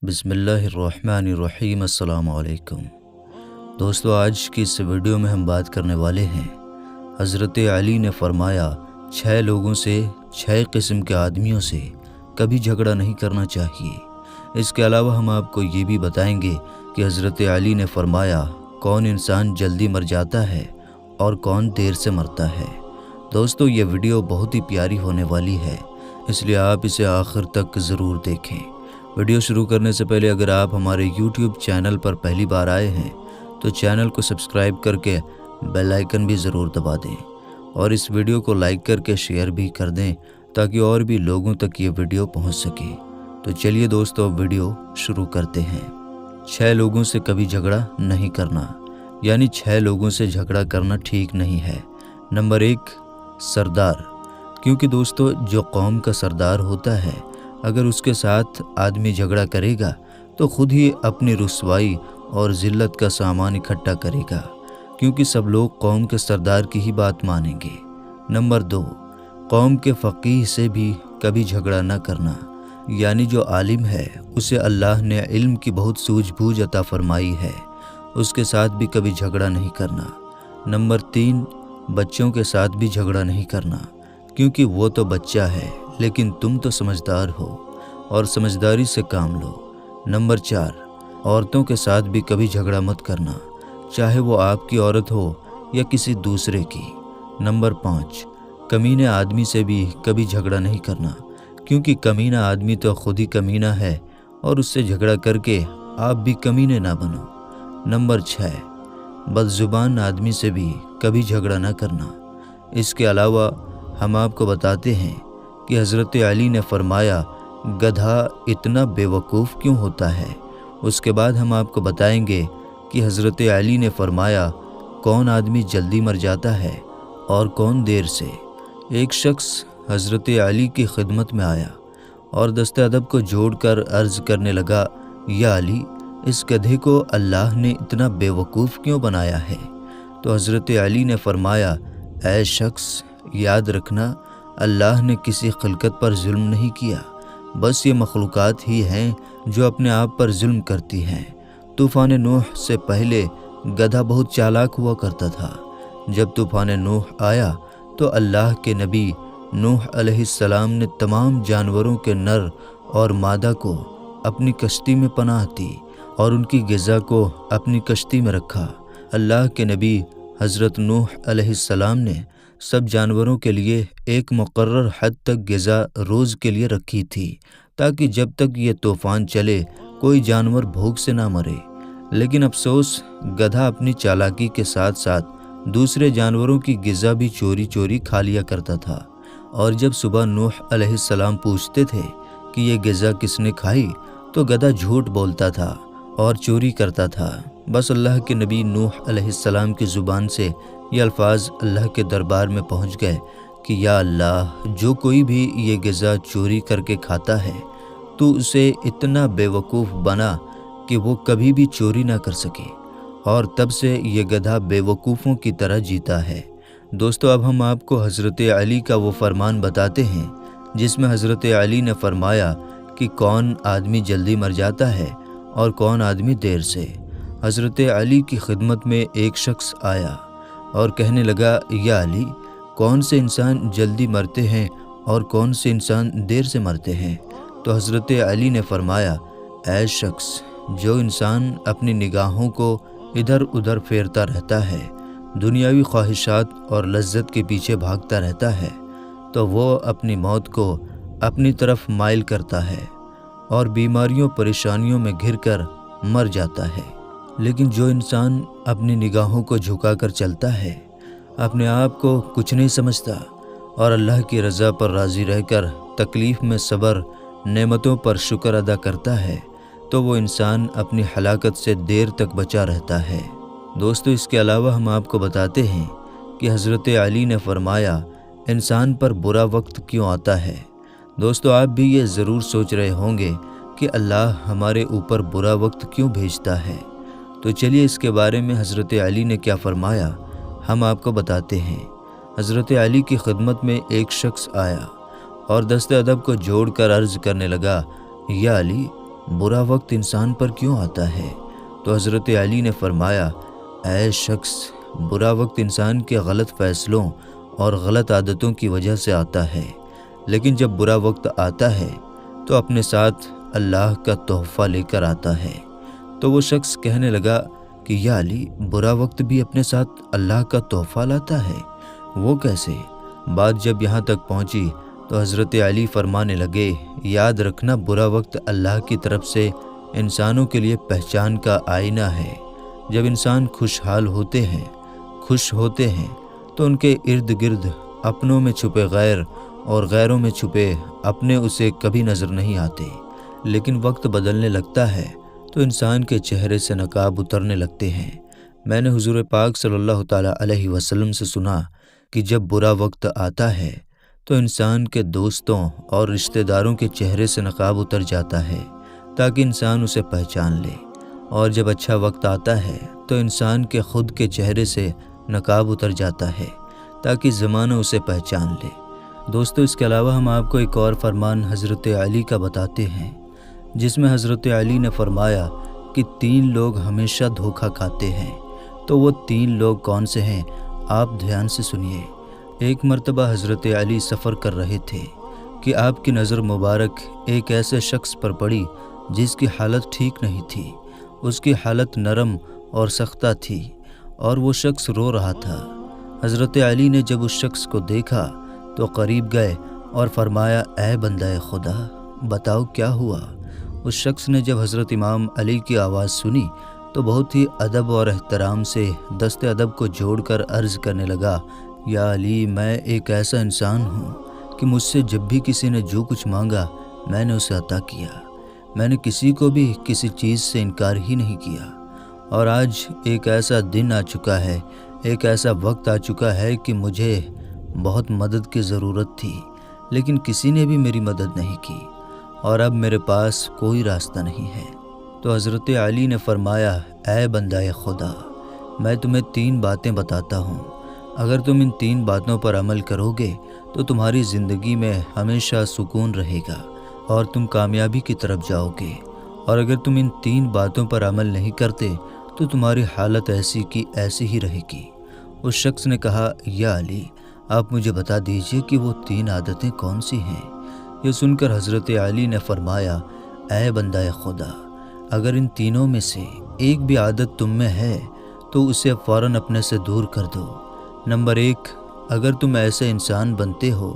بسم اللہ الرحمن الرحیم۔ السلام علیکم دوستو، آج کی اس ویڈیو میں ہم بات کرنے والے ہیں حضرت علی نے فرمایا 6 لوگوں سے 6 قسم کے آدمیوں سے کبھی جھگڑا نہیں کرنا چاہیے۔ اس کے علاوہ ہم آپ کو یہ بھی بتائیں گے کہ حضرت علی نے فرمایا کون انسان جلدی مر جاتا ہے اور کون دیر سے مرتا ہے۔ دوستو، یہ ویڈیو بہت ہی پیاری ہونے والی ہے، اس لیے آپ اسے آخر تک ضرور دیکھیں۔ ویڈیو شروع کرنے سے پہلے اگر آپ ہمارے یوٹیوب چینل پر پہلی بار آئے ہیں تو چینل کو سبسکرائب کر کے بیل آئیکن بھی ضرور دبا دیں اور اس ویڈیو کو لائک کر کے شیئر بھی کر دیں تاکہ اور بھی لوگوں تک یہ ویڈیو پہنچ سکے۔ تو چلیے دوستو، ویڈیو شروع کرتے ہیں۔ 6 لوگوں سے کبھی جھگڑا نہیں کرنا، یعنی 6 لوگوں سے جھگڑا کرنا ٹھیک نہیں ہے۔ نمبر 1، سردار۔ کیونکہ دوستو، جو قوم کا سردار ہوتا ہے اگر اس کے ساتھ آدمی جھگڑا کرے گا تو خود ہی اپنی رسوائی اور ذلت کا سامان اکٹھا کرے گا، کیونکہ سب لوگ قوم کے سردار کی ہی بات مانیں گے۔ نمبر 2، قوم کے فقیہ سے بھی کبھی جھگڑا نہ کرنا، یعنی جو عالم ہے اسے اللہ نے علم کی بہت سوجھ بوجھ عطا فرمائی ہے، اس کے ساتھ بھی کبھی جھگڑا نہیں کرنا۔ نمبر 3، بچوں کے ساتھ بھی جھگڑا نہیں کرنا، کیونکہ وہ تو بچہ ہے لیکن تم تو سمجھدار ہو اور سمجھداری سے کام لو۔ نمبر 4، عورتوں کے ساتھ بھی کبھی جھگڑا مت کرنا، چاہے وہ آپ کی عورت ہو یا کسی دوسرے کی۔ نمبر 5، کمینے آدمی سے بھی کبھی جھگڑا نہیں کرنا، کیونکہ کمینہ آدمی تو خود ہی کمینہ ہے اور اس سے جھگڑا کر کے آپ بھی کمینے نہ بنو۔ نمبر 6، بدزبان آدمی سے بھی کبھی جھگڑا نہ کرنا۔ اس کے علاوہ ہم آپ کو بتاتے ہیں کہ حضرت علی نے فرمایا گدھا اتنا بے وقوف کیوں ہوتا ہے۔ اس کے بعد ہم آپ کو بتائیں گے کہ حضرت علی نے فرمایا کون آدمی جلدی مر جاتا ہے اور کون دیر سے۔ ایک شخص حضرت علی کی خدمت میں آیا اور دست ادب کو جوڑ کر عرض کرنے لگا، یا علی، اس گدھے کو اللہ نے اتنا بے وقوف کیوں بنایا ہے؟ تو حضرت علی نے فرمایا، اے شخص، یاد رکھنا اللہ نے کسی خلقت پر ظلم نہیں کیا، بس یہ مخلوقات ہی ہیں جو اپنے آپ پر ظلم کرتی ہیں۔ طوفان نوح سے پہلے گدھا بہت چالاک ہوا کرتا تھا۔ جب طوفان نوح آیا تو اللہ کے نبی نوح علیہ السلام نے تمام جانوروں کے نر اور مادہ کو اپنی کشتی میں پناہ دی اور ان کی غذا کو اپنی کشتی میں رکھا۔ اللہ کے نبی حضرت نوح علیہ السلام نے سب جانوروں کے لیے ایک مقرر حد تک غذا روز کے لیے رکھی تھی، تاکہ جب تک یہ طوفان چلے کوئی جانور بھوک سے نہ مرے۔ لیکن افسوس، گدھا اپنی چالاکی کے ساتھ ساتھ دوسرے جانوروں کی غذا بھی چوری چوری کھا لیا کرتا تھا، اور جب صبح نوح علیہ السلام پوچھتے تھے کہ یہ غذا کس نے کھائی تو گدھا جھوٹ بولتا تھا اور چوری کرتا تھا۔ بس اللہ کے نبی نوح علیہ السلام کی زبان سے یہ الفاظ اللہ کے دربار میں پہنچ گئے کہ یا اللہ، جو کوئی بھی یہ غذا چوری کر کے کھاتا ہے تو اسے اتنا بے وقوف بنا کہ وہ کبھی بھی چوری نہ کر سکے، اور تب سے یہ گدھا بے وقوفوں کی طرح جیتا ہے۔ دوستو، اب ہم آپ کو حضرت علی کا وہ فرمان بتاتے ہیں جس میں حضرت علی نے فرمایا کہ کون آدمی جلدی مر جاتا ہے اور کون آدمی دیر سے۔ حضرت علی کی خدمت میں ایک شخص آیا اور کہنے لگا، یا علی، کون سے انسان جلدی مرتے ہیں اور کون سے انسان دیر سے مرتے ہیں؟ تو حضرت علی نے فرمایا، اے شخص، جو انسان اپنی نگاہوں کو ادھر ادھر پھیرتا رہتا ہے، دنیاوی خواہشات اور لذت کے پیچھے بھاگتا رہتا ہے، تو وہ اپنی موت کو اپنی طرف مائل کرتا ہے اور بیماریوں پریشانیوں میں گھر کر مر جاتا ہے۔ لیکن جو انسان اپنی نگاہوں کو جھکا کر چلتا ہے، اپنے آپ کو کچھ نہیں سمجھتا اور اللہ کی رضا پر راضی رہ کر تکلیف میں صبر، نعمتوں پر شکر ادا کرتا ہے، تو وہ انسان اپنی ہلاکت سے دیر تک بچا رہتا ہے۔ دوستو، اس کے علاوہ ہم آپ کو بتاتے ہیں کہ حضرت علی نے فرمایا انسان پر برا وقت کیوں آتا ہے۔ دوستو، آپ بھی یہ ضرور سوچ رہے ہوں گے کہ اللہ ہمارے اوپر برا وقت کیوں بھیجتا ہے۔ تو چلیے اس کے بارے میں حضرت علی نے کیا فرمایا ہم آپ کو بتاتے ہیں۔ حضرت علی کی خدمت میں ایک شخص آیا اور دست ادب کو جوڑ کر عرض کرنے لگا، یا علی، برا وقت انسان پر کیوں آتا ہے؟ تو حضرت علی نے فرمایا، اے شخص، برا وقت انسان کے غلط فیصلوں اور غلط عادتوں کی وجہ سے آتا ہے، لیکن جب برا وقت آتا ہے تو اپنے ساتھ اللہ کا تحفہ لے کر آتا ہے۔ تو وہ شخص کہنے لگا کہ یا علی، برا وقت بھی اپنے ساتھ اللہ کا تحفہ لاتا ہے؟ وہ کیسے؟ بات جب یہاں تک پہنچی تو حضرت علی فرمانے لگے، یاد رکھنا، برا وقت اللہ کی طرف سے انسانوں کے لیے پہچان کا آئینہ ہے۔ جب انسان خوشحال ہوتے ہیں، خوش ہوتے ہیں، تو ان کے ارد گرد اپنوں میں چھپے غیر اور غیروں میں چھپے اپنے اسے کبھی نظر نہیں آتے، لیکن وقت بدلنے لگتا ہے تو انسان کے چہرے سے نقاب اترنے لگتے ہیں۔ میں نے حضور پاک صلی اللہ تعالیٰ علیہ وسلم سے سنا کہ جب برا وقت آتا ہے تو انسان کے دوستوں اور رشتہ داروں کے چہرے سے نقاب اتر جاتا ہے تاکہ انسان اسے پہچان لے، اور جب اچھا وقت آتا ہے تو انسان کے خود کے چہرے سے نقاب اتر جاتا ہے تاکہ زمانہ اسے پہچان لے۔ دوستو، اس کے علاوہ ہم آپ کو ایک اور فرمان حضرت علی کا بتاتے ہیں، جس میں حضرت علی نے فرمایا کہ 3 لوگ ہمیشہ دھوکہ کھاتے ہیں۔ تو وہ 3 لوگ کون سے ہیں؟ آپ دھیان سے سنیے۔ ایک مرتبہ حضرت علی سفر کر رہے تھے کہ آپ کی نظر مبارک ایک ایسے شخص پر پڑی جس کی حالت ٹھیک نہیں تھی۔ اس کی حالت نرم اور سختہ تھی اور وہ شخص رو رہا تھا۔ حضرت علی نے جب اس شخص کو دیکھا تو قریب گئے اور فرمایا، اے بندہ خدا، بتاؤ کیا ہوا؟ اس شخص نے جب حضرت امام علی کی آواز سنی تو بہت ہی ادب اور احترام سے دست ادب کو جوڑ کر عرض کرنے لگا، یا علی، میں ایک ایسا انسان ہوں کہ مجھ سے جب بھی کسی نے جو کچھ مانگا میں نے اسے عطا کیا۔ میں نے کسی کو بھی کسی چیز سے انکار ہی نہیں کیا، اور آج ایک ایسا دن آ چکا ہے، ایک ایسا وقت آ چکا ہے کہ مجھے بہت مدد کی ضرورت تھی، لیکن کسی نے بھی میری مدد نہیں کی، اور اب میرے پاس کوئی راستہ نہیں ہے۔ تو حضرت علی نے فرمایا، اے بندہ خدا، میں تمہیں 3 باتیں بتاتا ہوں، اگر تم ان 3 باتوں پر عمل کرو گے تو تمہاری زندگی میں ہمیشہ سکون رہے گا اور تم کامیابی کی طرف جاؤ گے، اور اگر تم ان 3 باتوں پر عمل نہیں کرتے تو تمہاری حالت ایسی کی ایسی ہی رہے گی۔ اس شخص نے کہا، یا علی، آپ مجھے بتا دیجئے کہ وہ 3 عادتیں کون سی ہیں؟ یہ سن کر حضرت علی نے فرمایا، اے بندہ خدا، اگر ان تینوں میں سے ایک بھی عادت تم میں ہے تو اسے فوراً اپنے سے دور کر دو۔ نمبر 1، اگر تم ایسے انسان بنتے ہو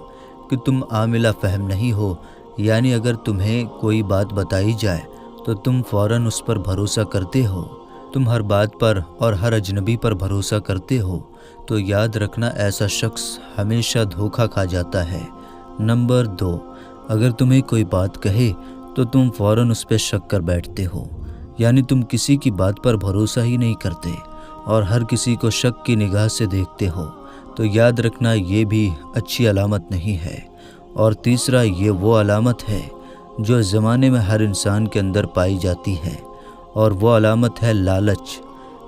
کہ تم عاملہ فہم نہیں ہو، یعنی اگر تمہیں کوئی بات بتائی جائے تو تم فوراً اس پر بھروسہ کرتے ہو، تم ہر بات پر اور ہر اجنبی پر بھروسہ کرتے ہو، تو یاد رکھنا ایسا شخص ہمیشہ دھوکہ کھا جاتا ہے۔ نمبر 2، اگر تمہیں کوئی بات کہے تو تم فوراً اس پہ شک کر بیٹھتے ہو، یعنی تم کسی کی بات پر بھروسہ ہی نہیں کرتے اور ہر کسی کو شک کی نگاہ سے دیکھتے ہو، تو یاد رکھنا یہ بھی اچھی علامت نہیں ہے۔ اور تیسرا، یہ وہ علامت ہے جو اس زمانے میں ہر انسان کے اندر پائی جاتی ہے، اور وہ علامت ہے لالچ۔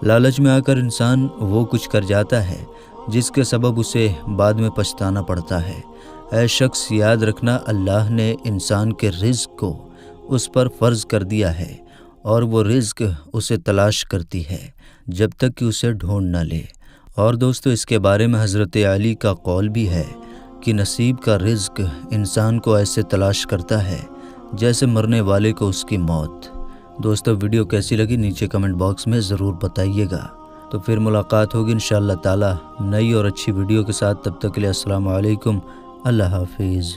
لالچ میں آ کر انسان وہ کچھ کر جاتا ہے جس کے سبب اسے بعد میں پچھتانا پڑتا ہے۔ اے شخص، یاد رکھنا، اللہ نے انسان کے رزق کو اس پر فرض کر دیا ہے، اور وہ رزق اسے تلاش کرتی ہے جب تک کہ اسے ڈھونڈ نہ لے۔ اور دوستو، اس کے بارے میں حضرت علی کا قول بھی ہے کہ نصیب کا رزق انسان کو ایسے تلاش کرتا ہے جیسے مرنے والے کو اس کی موت۔ دوستو، ویڈیو کیسی لگی نیچے کمنٹ باکس میں ضرور بتائیے گا۔ تو پھر ملاقات ہوگی انشاءاللہ تعالی نئی اور اچھی ویڈیو کے ساتھ۔ تب تک کے لیے السلام علیکم، اللہ حافظ۔